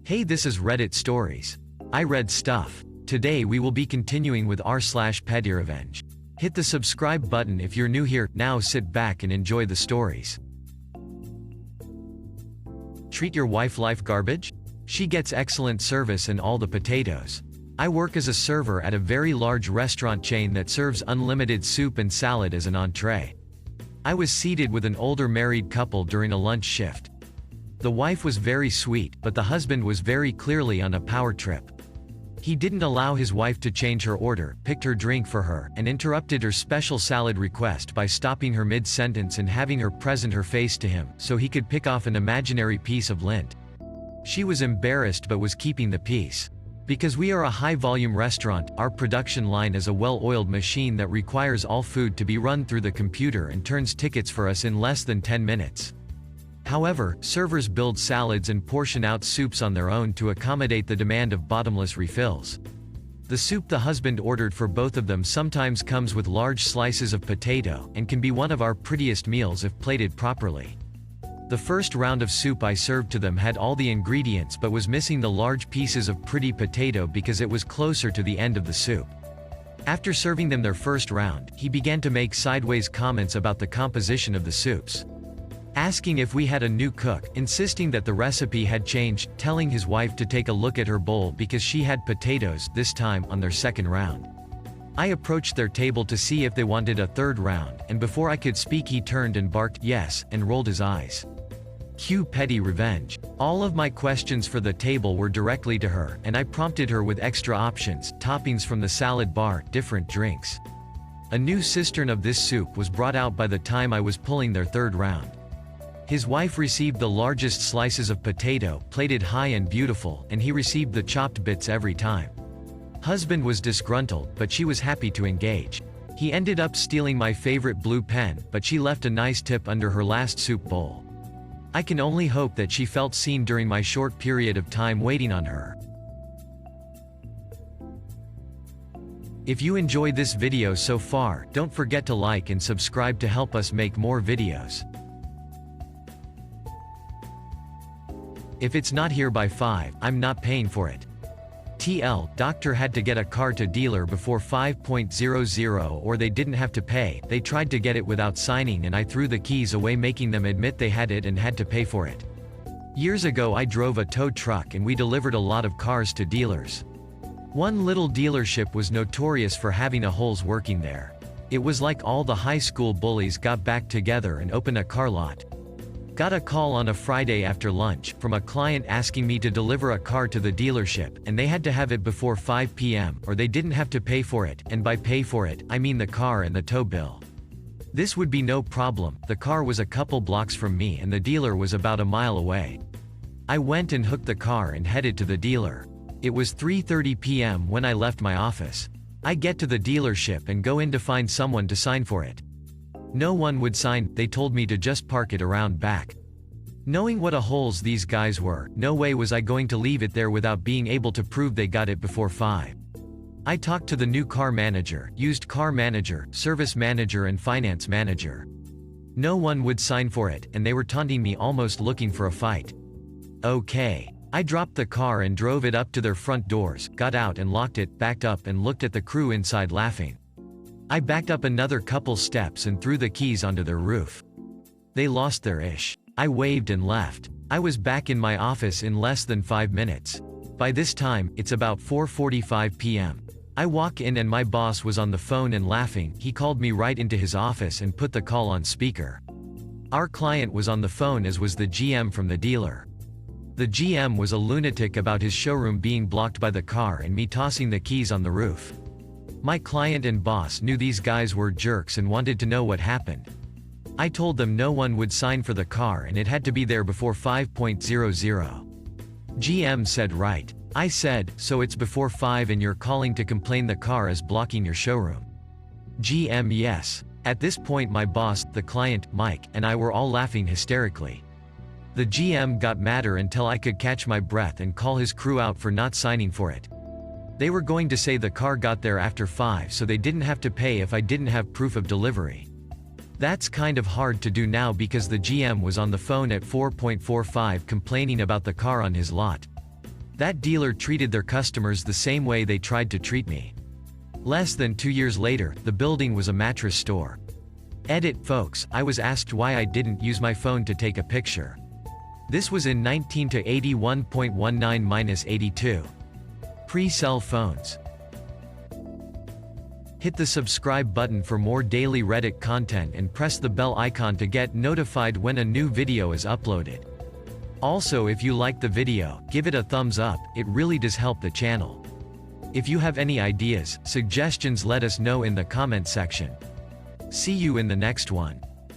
Hey, this is Reddit Stories. I read stuff. Today we will be continuing with r/PettyRevenge. Hit the subscribe button if you're new here. Now sit back and enjoy the stories. Treat your wife like garbage? She gets excellent service and all the potatoes. I work as a server at a very large restaurant chain that serves unlimited soup and salad as an entree. I was seated with an older married couple during a lunch shift. The wife was very sweet, but the husband was very clearly on a power trip. He didn't allow his wife to change her order, picked her drink for her, and interrupted her special salad request by stopping her mid-sentence and having her present her face to him, so he could pick off an imaginary piece of lint. She was embarrassed but was keeping the peace. Because we are a high-volume restaurant, our production line is a well-oiled machine that requires all food to be run through the computer and turns tickets for us in less than 10 minutes. However, servers build salads and portion out soups on their own to accommodate the demand of bottomless refills. The soup the husband ordered for both of them sometimes comes with large slices of potato, and can be one of our prettiest meals if plated properly. The first round of soup I served to them had all the ingredients but was missing the large pieces of pretty potato because it was closer to the end of the soup. After serving them their first round, he began to make sideways comments about the composition of the soups. Asking if we had a new cook, insisting that the recipe had changed, telling his wife to take a look at her bowl because she had potatoes, this time, on their second round. I approached their table to see if they wanted a third round, and before I could speak he turned and barked, "Yes," and rolled his eyes. Cue petty revenge. All of my questions for the table were directly to her, and I prompted her with extra options, toppings from the salad bar, different drinks. A new cistern of this soup was brought out by the time I was pulling their third round. His wife received the largest slices of potato, plated high and beautiful, and he received the chopped bits every time. Husband was disgruntled, but she was happy to engage. He ended up stealing my favorite blue pen, but she left a nice tip under her last soup bowl. I can only hope that she felt seen during my short period of time waiting on her. If you enjoyed this video so far, don't forget to like and subscribe to help us make more videos. If it's not here by 5, I'm not paying for it. TL, doctor had to get a car to dealer before 5.00 or they didn't have to pay. They tried to get it without signing and I threw the keys away, making them admit they had it and had to pay for it. Years ago I drove a tow truck and we delivered a lot of cars to dealers. One little dealership was notorious for having a holes working there. It was like all the high school bullies got back together and opened a car lot. Got a call on a Friday after lunch, from a client asking me to deliver a car to the dealership, and they had to have it before 5 p.m., or they didn't have to pay for it, and by pay for it, I mean the car and the tow bill. This would be no problem, the car was a couple blocks from me and the dealer was about a mile away. I went and hooked the car and headed to the dealer. It was 3:30 p.m. when I left my office. I get to the dealership and go in to find someone to sign for it. No one would sign, they told me to just park it around back. Knowing what a holes these guys were, no way was I going to leave it there without being able to prove they got it before 5. I talked to the new car manager, used car manager, service manager and finance manager. No one would sign for it, and they were taunting me, almost looking for a fight. Okay. I dropped the car and drove it up to their front doors, got out and locked it, backed up and looked at the crew inside laughing. I backed up another couple steps and threw the keys onto their roof. They lost their ish. I waved and left. I was back in my office in less than 5 minutes. By this time, it's about 4:45 p.m. I walk in and my boss was on the phone and laughing. He called me right into his office and put the call on speaker. Our client was on the phone, as was the GM from the dealer. The GM was a lunatic about his showroom being blocked by the car and me tossing the keys on the roof. My client and boss knew these guys were jerks and wanted to know what happened. I told them no one would sign for the car and it had to be there before 5.00. GM said, right. I said, so it's before 5 and you're calling to complain the car is blocking your showroom? GM, yes. At this point my boss, the client, Mike, and I were all laughing hysterically. The GM got madder until I could catch my breath and call his crew out for not signing for it. They were going to say the car got there after 5 so they didn't have to pay if I didn't have proof of delivery. That's kind of hard to do now because the GM was on the phone at 4.45 complaining about the car on his lot. That dealer treated their customers the same way they tried to treat me. Less than 2 years later, the building was a mattress store. Edit folks, I was asked why I didn't use my phone to take a picture. This was in 19 to 81.19-82. Pre-cell phones. Hit the subscribe button for more daily Reddit content and press the bell icon to get notified when a new video is uploaded. Also, if you like the video, give it a thumbs up, it really does help the channel. If you have any ideas, suggestions, let us know in the comment section. See you in the next one.